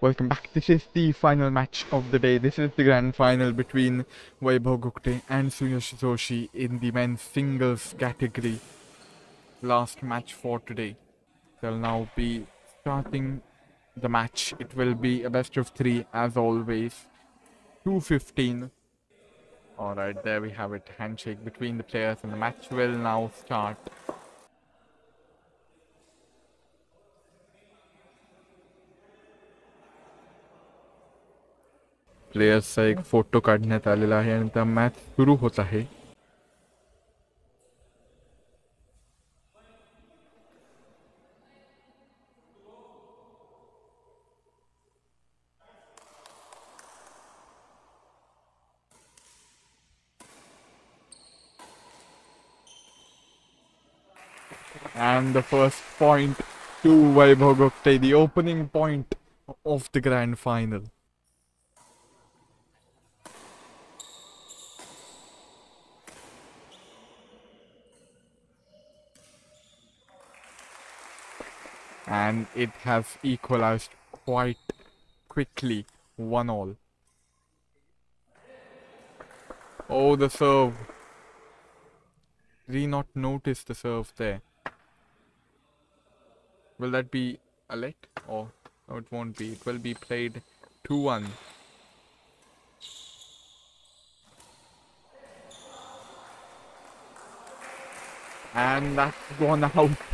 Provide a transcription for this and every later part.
Welcome back. This is the final match of the day. This is the grand final between Vaibhav Gupte and Suyash Joshi in the men's singles category. Last match for today. They'll now be starting the match. It will be a best of three as always. 2:15. Alright, there we have it. Handshake between the players and the match will now start. प्लेयर्सचा एक photo काढण्यात आलेला आहे आणि त्या match सुरू होत आहे. And the first point to Vaibhav Gupte, the opening point of the grand final. And it has equalized quite quickly, 1-1. Oh, the serve. Did he not notice the serve there? Will that be a let? Or no, it won't be. It will be played 2-1. And that's gone out.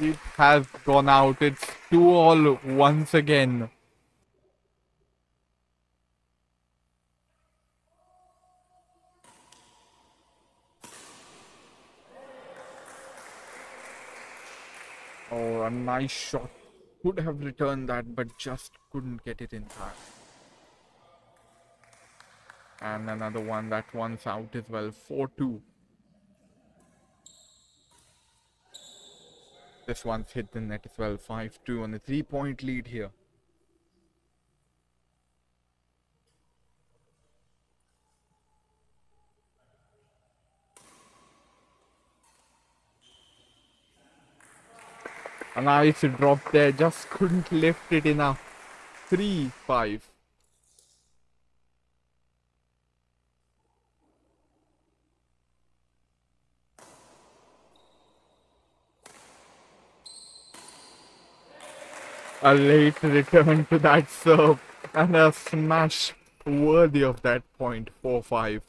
It has gone out. It's 2-all once again. Oh, a nice shot. Could have returned that, but just couldn't get it in time. And another one, that one's out as well. 4-2. This one's hit the net as well. 5-2 on a 3-point lead here. A nice drop there, just couldn't lift it enough. 3-5. A late return to that serve and a smash worthy of that point. 4-5.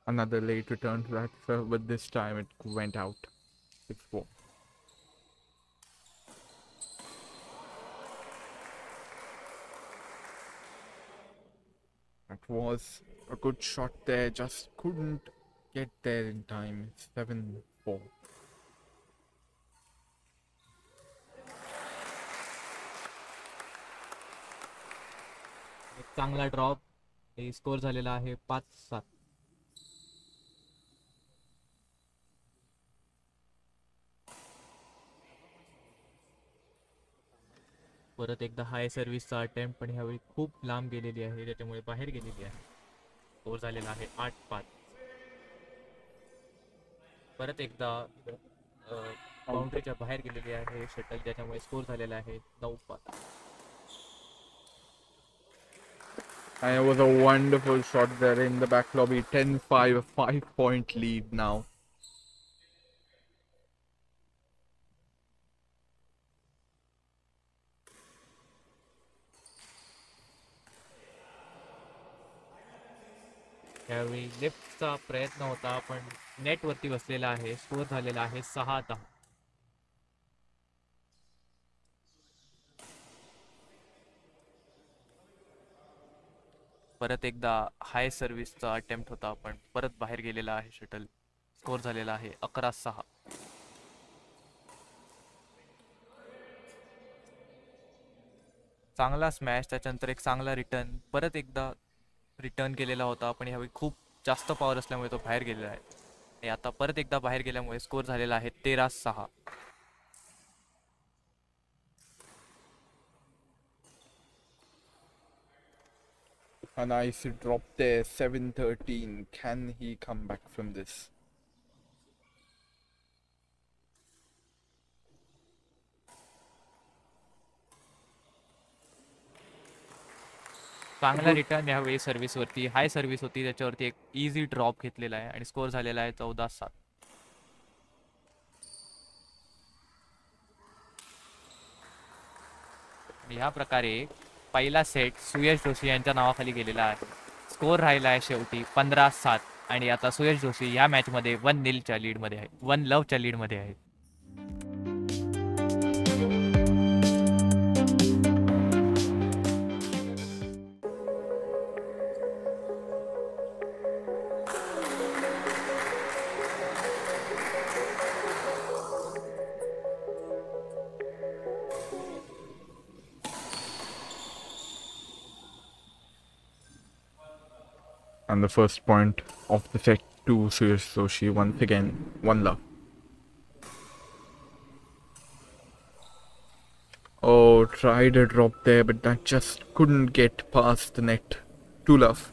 Another late return to that serve, but this time it went out. 6-4. That was a good shot there, just couldn't get there in time. 7-4. एक चांगला drop score झालेला आहे 5-7. परत एकदा हाय सर्व्हिसचा attempt पण ह्यावेळी खूप लांब गेलेली आहे, त्याच्यामुळे बाहेर गेलेली आहे. स्कोर झालेला आहे 8-5. परत एकदा बाउंड्रीच्या बाहेर गेलेली आहे शटल, ज्याच्यामुळे स्कोर झालेला आहे 9-5. And it was a wonderful shot there in the back lobby. 10-5, a 5-point lead now. त्यावेळी लेफ्टचा प्रयत्न होता पण नेटवरती बसलेला आहे. स्कोर झालेला आहे 6-10. परत एकदा हाय सर्व्हिसचा अटेम्प्ट होता पण परत बाहेर गेलेला आहे शटल. स्कोर झालेला आहे 11-6. चांगला स्मॅश, त्याच्यानंतर एक चांगला रिटर्न, परत एकदा रिटर्न केलेला होता पण यावेळी खूप जास्त पॉवर असल्यामुळे तो बाहेर गेलेला आहे. आणि आता परत एकदा बाहेर गेल्यामुळे स्कोर झालेला आहे 13-6. A nice drop there, 7-13. Can he come back from this? चांगला रिटर्न यावेळी सर्व्हिसवरती, हाय सर्व्हिस होती, त्याच्यावरती एक इझी ड्रॉप घेतलेला आहे आणि स्कोअर झालेला आहे 14-7. ह्या प्रकारे पहिला सेट सुयश जोशी यांच्या नावाखाली गेलेला आहे. स्कोअर राहिला आहे शेवटी 15-7 आणि आता सुयश जोशी या मॅचमध्ये 1-0च्या लीडमध्ये आहे, 1-लव्हच्या लीडमध्ये आहे. And the first point of the set to Suyash Joshi. Once again, 1-love. Oh, tried a drop there, but that just couldn't get past the net. 2-love.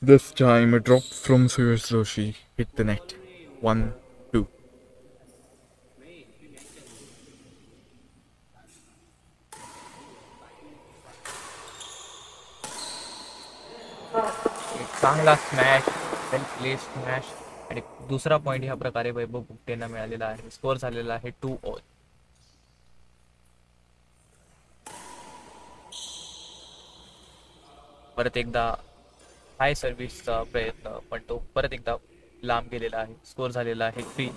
This time a drop from Suyash Joshi hit the net. 1-2. चांगला smash, well place smash आणि दुसरा point ह्या प्रकारे वैभव गुप्तेंना मिळालेला आहे. Score झालेला आहे 2-all. परत एकदा हाय सर्व्हिसचा प्रयत्न, पण तो परत एकदा लांब गेलेला आहे. स्कोअर झालेला आहे 3.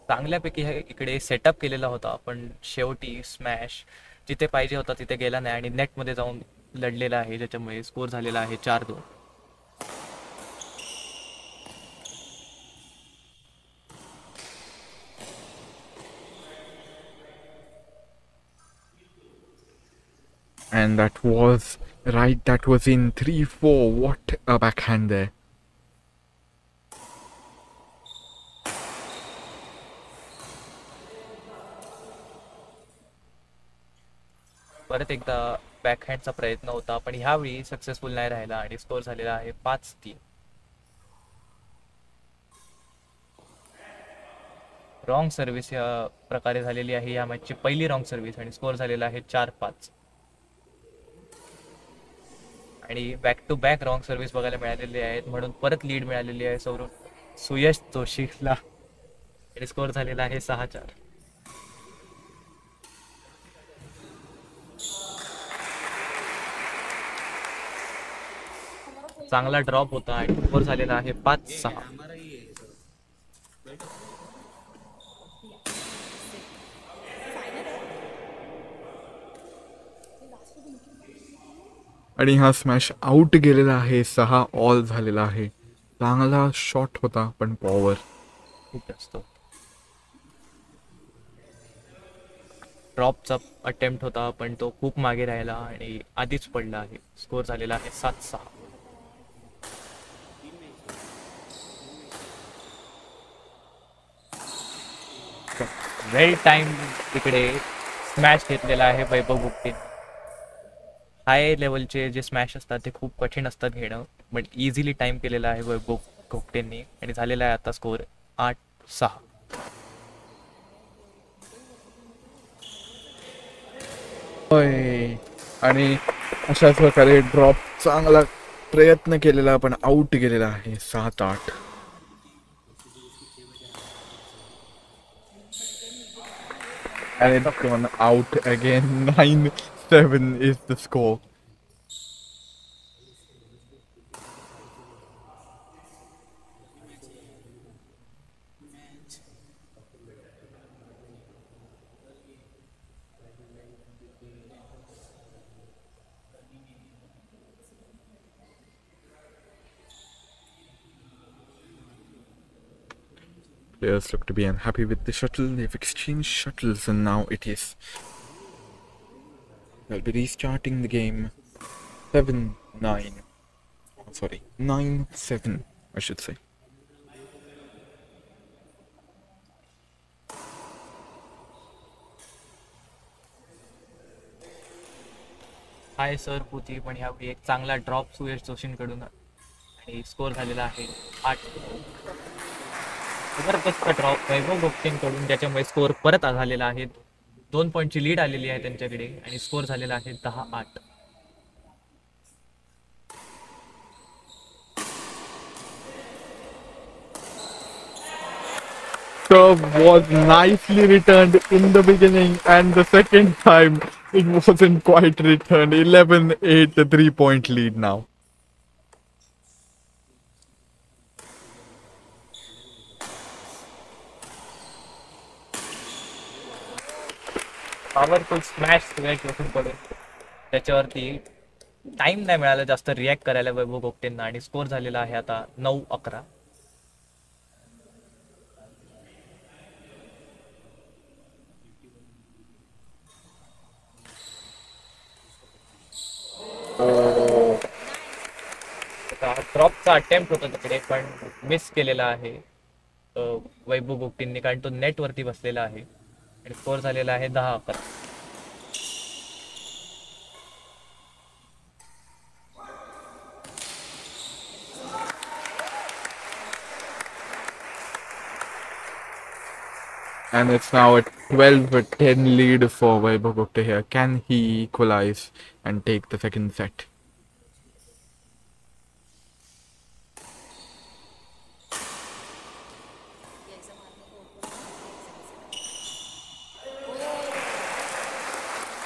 चांगल्यापैकी इकडे सेटअप केलेला होता, पण शेवटी स्मॅश जिथे पाहिजे होता तिथे गेला नाही आणि नेटमध्ये जाऊन लढलेला आहे, ज्याच्यामुळे स्कोअर झालेला आहे 4-2. And that was right, that was in 3-4. What a backhand there. परत एकदा बॅकहँडचा प्रयत्न होता, पण ह्यावेळी सक्सेसफुल नाही राहिला आणि स्कोअर झालेला आहे 5-3. रॉंग सर्व्हिस या प्रकारे झालेली आहे या मॅचची पहिली रॉंग सर्व्हिस आणि स्कोअर झालेला आहे 4-5. आणि back to back wrong service बघायला मिळालेली आहेत, म्हणून परत लीड मिळालेली आहे सुयश जोशीला आणि स्कोअर झालेला आहे 6-4. चांगला ड्रॉप होता आणि स्कोअर झालेला आहे 5-6. आणि हा स्मॅश आउट गेलेला आहे, 6-all झालेला आहे. चांगला शॉट होता, पण पॉवर खूप जास्त. ड्रॉपचा अटेम्प्ट होता, पण तो खूप मागे राहिला आणि आधीच पडला आहे. स्कोअर झालेला आहे 7-6. वेल टाइम तिकडे स्मॅश घेतलेला आहे वैभव गुप्तेने. हाय लेवलचे जे स्मॅश असतात ते खूप कठीण असतात घेणं, बट इझिली टाइम केलेला आहे वैभव गुप्तेंनी आणि झालेला आहे आता स्कोअर 8-6. आणि अशाच प्रकारे ड्रॉप चांगला प्रयत्न केलेला, पण आउट गेलेला आहे. 7-8. And it's gone out again. 9-7 is the score. Players look to be unhappy with the shuttle. They've exchanged shuttles and now it is... They'll be restarting the game. 7-9. Sorry, 9-7, I should say. Hi sir होती, पण यावेळी एक चांगला drop सुयश जोशींकडून आणि score झालेला आहे 8. जबरदस्त drop वैभव गुप्तेंकडून, ज्याच्यामुळे स्कोर परत झालेला आहे. 2 पॉईंटची लीड आलेली आहे त्यांच्याकडे आणि स्कोर झालेला आहे 10-8. Serve was nicely returned in the beginning, and the second time it wasn't quite returned. 11-8, the 3-point lead now. Powerful smash Suyash जोशींकडून, त्याच्यावरती टाइम नाही मिळाला जास्त रिॲक्ट करायला वैभव गुप्तेंना आणि स्कोर झालेला आहे आता 9-11. ड्रॉपचा अटेम्प्ट होता तिकडे, पण मिस केलेला आहे वैभव गुप्तेंनी, कारण तो नेट वरती बसलेला आहे आणि स्कोर झालेला आहे 10-11. And it's now a 12-10 lead for Vaibhav Gupta here. Can he equalize and take the second set?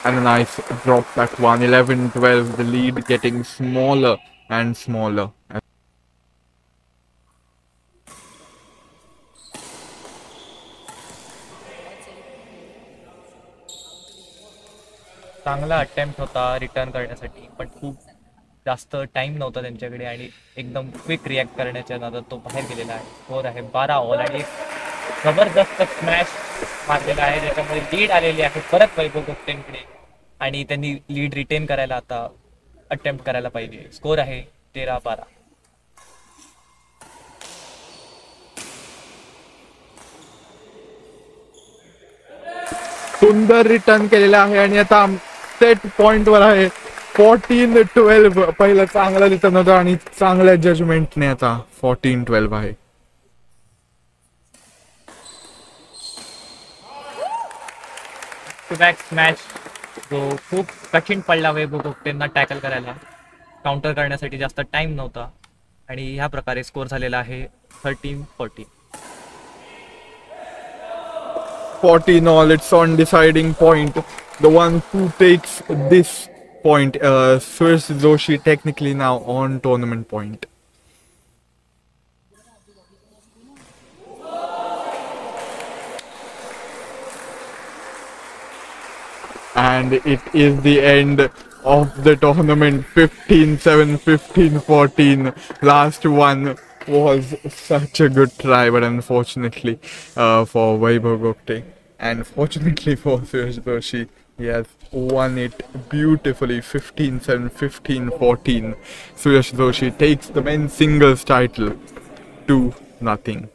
And a nice drop back one. 11-12, the lead getting smaller and smaller. चांगला attempt होता return करण्यासाठी, पण खूप जास्त time नव्हता त्यांच्याकडे आणि एकदम क्विक रिॲक्ट करण्याच्या नादात तो बाहेर गेलेला आहे. स्कोर आहे 12 आणि जबरदस्त स्मॅश मारलेला आहे, ज्याच्यामध्ये लीड आलेली आहे परत वैभव गुप्तेंकडे आणि त्यांनी लीड रिटेन करायला आता अटेम्प्ट करायला पाहिजे. स्कोर आहे 13-12. सुंदर रिटर्न केलेला आहे आणि आता सेट पॉइंट वर आहे. 14-12. पहिलं चांगला रिटर्न होता आणि चांगल्या जजमेंटने आता 14-12 आहे. बॅक स्मॅश जो खूप कठीण पडला वैभव गुप्तेंना टॅकल करायला, काउंटर करण्यासाठी जास्त टाइम नव्हता आणि ह्या प्रकारे स्कोर झालेला आहे 13-14. 14 all. It's on deciding point. The one who takes this point, Suyash Joshi, technically now on tournament point. And it is the end of the tournament. 15-7, 15-14. Last one was such a good try, but unfortunately for Vaibhav Gupte and fortunately for Suyash Joshi, he has won it beautifully. 15-7, 15-14. Suyash Joshi takes the men's singles title 2-0.